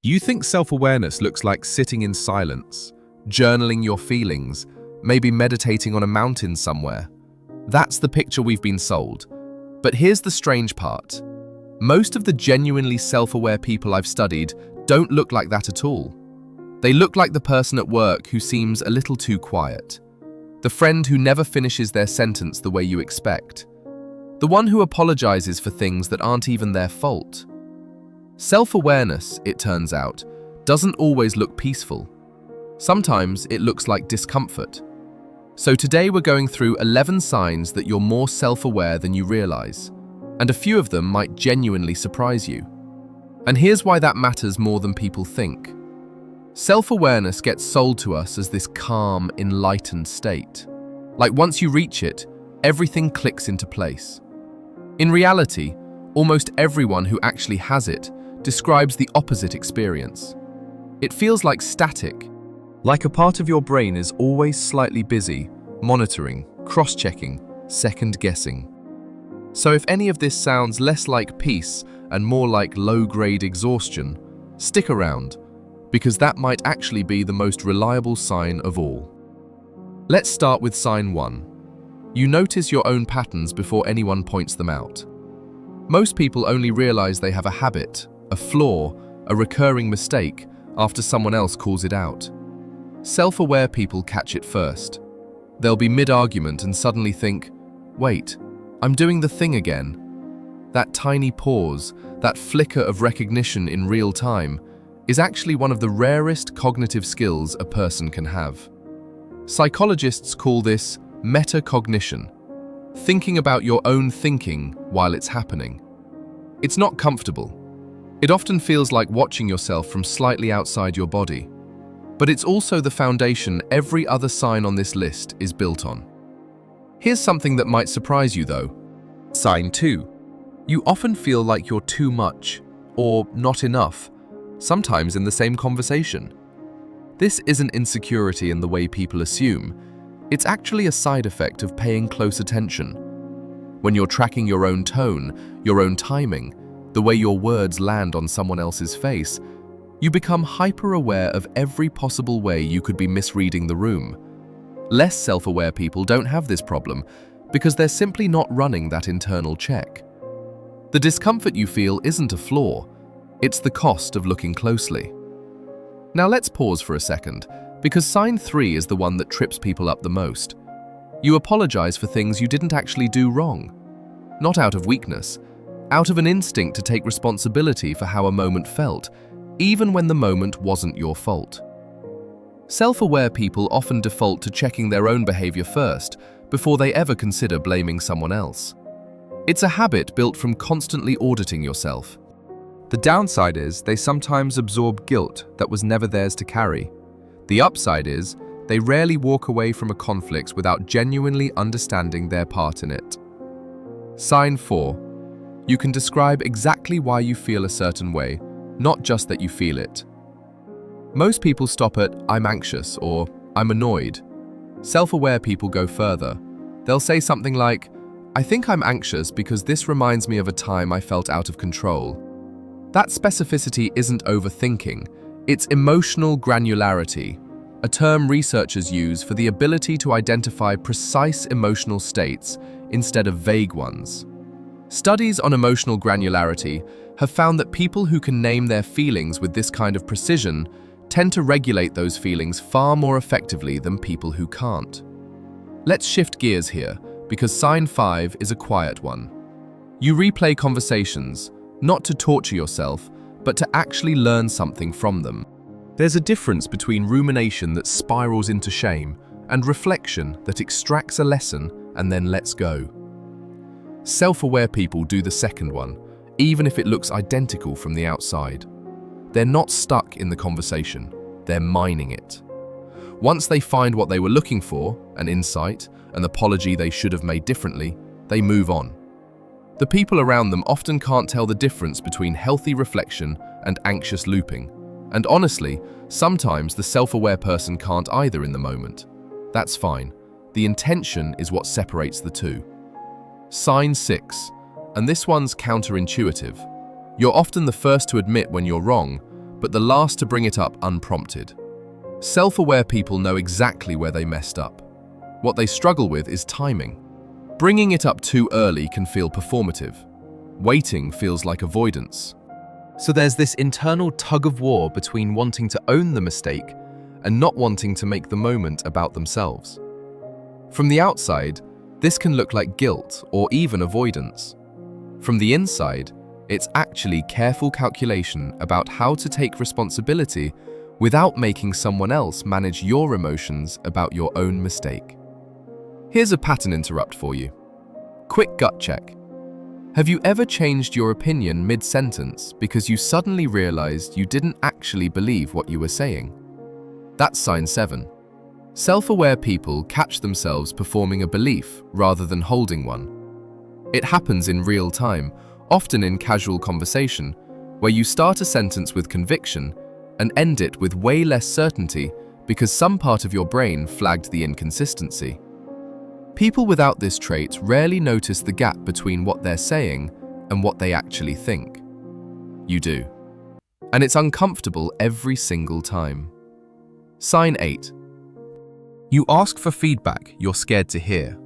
You think self-awareness looks like sitting in silence, journaling your feelings, maybe meditating on a mountain somewhere. That's the picture we've been sold. But here's the strange part. Most of the genuinely self-aware people I've studied don't look like that at all. They look like the person at work who seems a little too quiet. The friend who never finishes their sentence the way you expect. The one who apologizes for things that aren't even their fault. Self-awareness, it turns out, doesn't always look peaceful. Sometimes it looks like discomfort. So today we're going through 11 signs that you're more self-aware than you realize, and a few of them might genuinely surprise you. And here's why that matters more than people think. Self-awareness gets sold to us as this calm, enlightened state. Like once you reach it, everything clicks into place. In reality, almost everyone who actually has it describes the opposite experience. It feels like static, like a part of your brain is always slightly busy, monitoring, cross-checking, second-guessing. So if any of this sounds less like peace and more like low-grade exhaustion, stick around, because that might actually be the most reliable sign of all. Let's start with sign 1. You notice your own patterns before anyone points them out. Most people only realize they have a habit, a flaw, a recurring mistake after someone else calls it out. Self-aware people catch it first. They'll be mid-argument and suddenly think, wait, I'm doing the thing again. That tiny pause, that flicker of recognition in real time, is actually one of the rarest cognitive skills a person can have. Psychologists call this metacognition, thinking about your own thinking while it's happening. It's not comfortable. It often feels like watching yourself from slightly outside your body. But it's also the foundation every other sign on this list is built on. Here's something that might surprise you though. Sign 2. You often feel like you're too much, or not enough, sometimes in the same conversation. This isn't insecurity in the way people assume. It's actually a side effect of paying close attention. When you're tracking your own tone, your own timing, the way your words land on someone else's face, you become hyper-aware of every possible way you could be misreading the room. Less self-aware people don't have this problem because they're simply not running that internal check. The discomfort you feel isn't a flaw, it's the cost of looking closely. Now let's pause for a second, because sign 3 is the one that trips people up the most. You apologize for things you didn't actually do wrong. Not out of weakness, out of an instinct to take responsibility for how a moment felt, even when the moment wasn't your fault. Self-aware people often default to checking their own behavior first before they ever consider blaming someone else. It's a habit built from constantly auditing yourself. The downside is they sometimes absorb guilt that was never theirs to carry. The upside is they rarely walk away from a conflict without genuinely understanding their part in it. Sign 4. You can describe exactly why you feel a certain way, not just that you feel it. Most people stop at "I'm anxious" or "I'm annoyed." Self-aware people go further. They'll say something like, "I think I'm anxious because this reminds me of a time I felt out of control." That specificity isn't overthinking, it's emotional granularity, a term researchers use for the ability to identify precise emotional states instead of vague ones. Studies on emotional granularity have found that people who can name their feelings with this kind of precision tend to regulate those feelings far more effectively than people who can't. Let's shift gears here, because sign 5 is a quiet one. You replay conversations, not to torture yourself, but to actually learn something from them. There's a difference between rumination that spirals into shame and reflection that extracts a lesson and then lets go. Self-aware people do the second one, even if it looks identical from the outside. They're not stuck in the conversation, they're mining it. Once they find what they were looking for, an insight, an apology they should have made differently, they move on. The people around them often can't tell the difference between healthy reflection and anxious looping. And honestly, sometimes the self-aware person can't either in the moment. That's fine. The intention is what separates the two. Sign 6, and this one's counterintuitive. You're often the first to admit when you're wrong, but the last to bring it up unprompted. Self-aware people know exactly where they messed up. What they struggle with is timing. Bringing it up too early can feel performative. Waiting feels like avoidance. So there's this internal tug-of-war between wanting to own the mistake and not wanting to make the moment about themselves. From the outside, this can look like guilt or even avoidance. From the inside, it's actually careful calculation about how to take responsibility without making someone else manage your emotions about your own mistake. Here's a pattern interrupt for you. Quick gut check. Have you ever changed your opinion mid-sentence because you suddenly realized you didn't actually believe what you were saying? That's sign 7. Self-aware people catch themselves performing a belief rather than holding one. It happens in real time, often in casual conversation, where you start a sentence with conviction and end it with way less certainty because some part of your brain flagged the inconsistency. People without this trait rarely notice the gap between what they're saying and what they actually think. You do. And it's uncomfortable every single time. Sign 8. You ask for feedback you're scared to hear.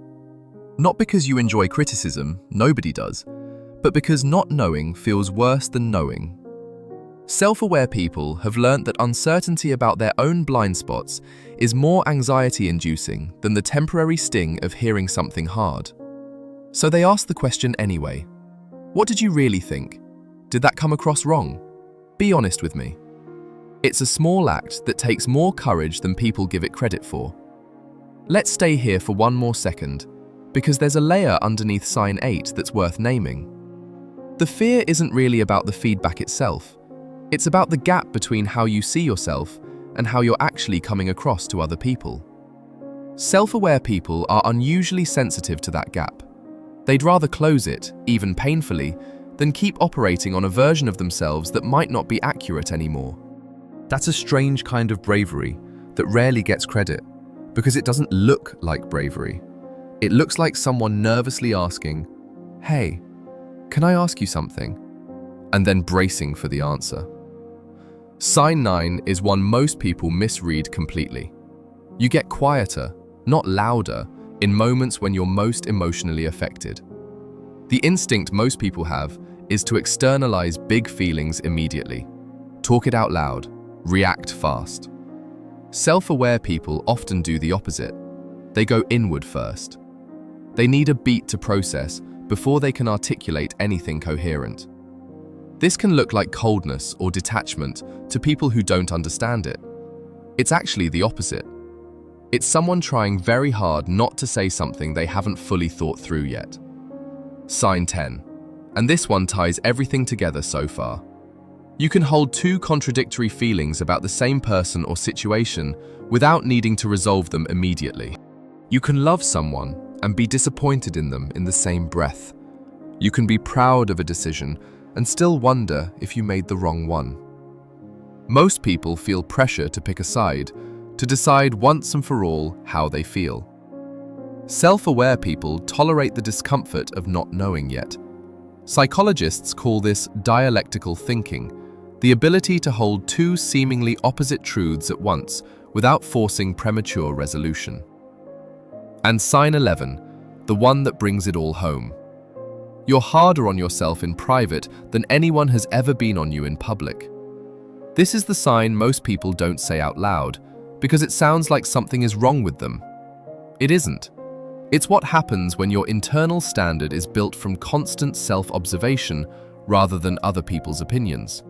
Not because you enjoy criticism, nobody does, but because not knowing feels worse than knowing. Self-aware people have learnt that uncertainty about their own blind spots is more anxiety-inducing than the temporary sting of hearing something hard. So they ask the question anyway. What did you really think? Did that come across wrong? Be honest with me. It's a small act that takes more courage than people give it credit for. Let's stay here for one more second, because there's a layer underneath sign 8 that's worth naming. The fear isn't really about the feedback itself. It's about the gap between how you see yourself and how you're actually coming across to other people. Self-aware people are unusually sensitive to that gap. They'd rather close it, even painfully, than keep operating on a version of themselves that might not be accurate anymore. That's a strange kind of bravery that rarely gets credit, because it doesn't look like bravery. It looks like someone nervously asking, "Hey, can I ask you something?" and then bracing for the answer. Sign 9 is one most people misread completely. You get quieter, not louder, in moments when you're most emotionally affected. The instinct most people have is to externalize big feelings immediately. Talk it out loud, react fast. Self-aware people often do the opposite. They go inward first. They need a beat to process before they can articulate anything coherent. This can look like coldness or detachment to people who don't understand it. It's actually the opposite. It's someone trying very hard not to say something they haven't fully thought through yet. Sign 10. And this one ties everything together so far. You can hold two contradictory feelings about the same person or situation without needing to resolve them immediately. You can love someone and be disappointed in them in the same breath. You can be proud of a decision and still wonder if you made the wrong one. Most people feel pressure to pick a side, to decide once and for all how they feel. Self-aware people tolerate the discomfort of not knowing yet. Psychologists call this dialectical thinking, the ability to hold two seemingly opposite truths at once without forcing premature resolution. And sign 11, the one that brings it all home. You're harder on yourself in private than anyone has ever been on you in public. This is the sign most people don't say out loud, because it sounds like something is wrong with them. It isn't. It's what happens when your internal standard is built from constant self-observation rather than other people's opinions.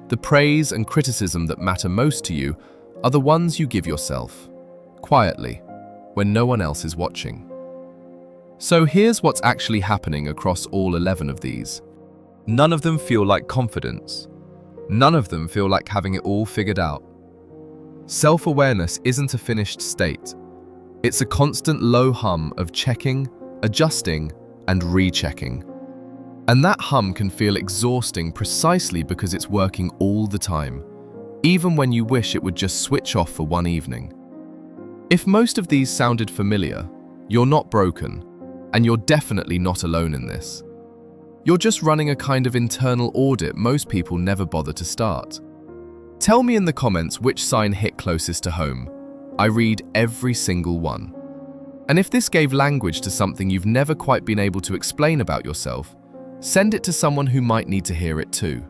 The praise and criticism that matter most to you are the ones you give yourself, quietly, when no one else is watching. So here's what's actually happening across all 11 of these. None of them feel like confidence. None of them feel like having it all figured out. Self-awareness isn't a finished state. It's a constant low hum of checking, adjusting, and rechecking. And that hum can feel exhausting precisely because it's working all the time, even when you wish it would just switch off for one evening. If most of these sounded familiar, you're not broken, and you're definitely not alone in this. You're just running a kind of internal audit most people never bother to start. Tell me in the comments which sign hit closest to home. I read every single one. And if this gave language to something you've never quite been able to explain about yourself, send it to someone who might need to hear it too.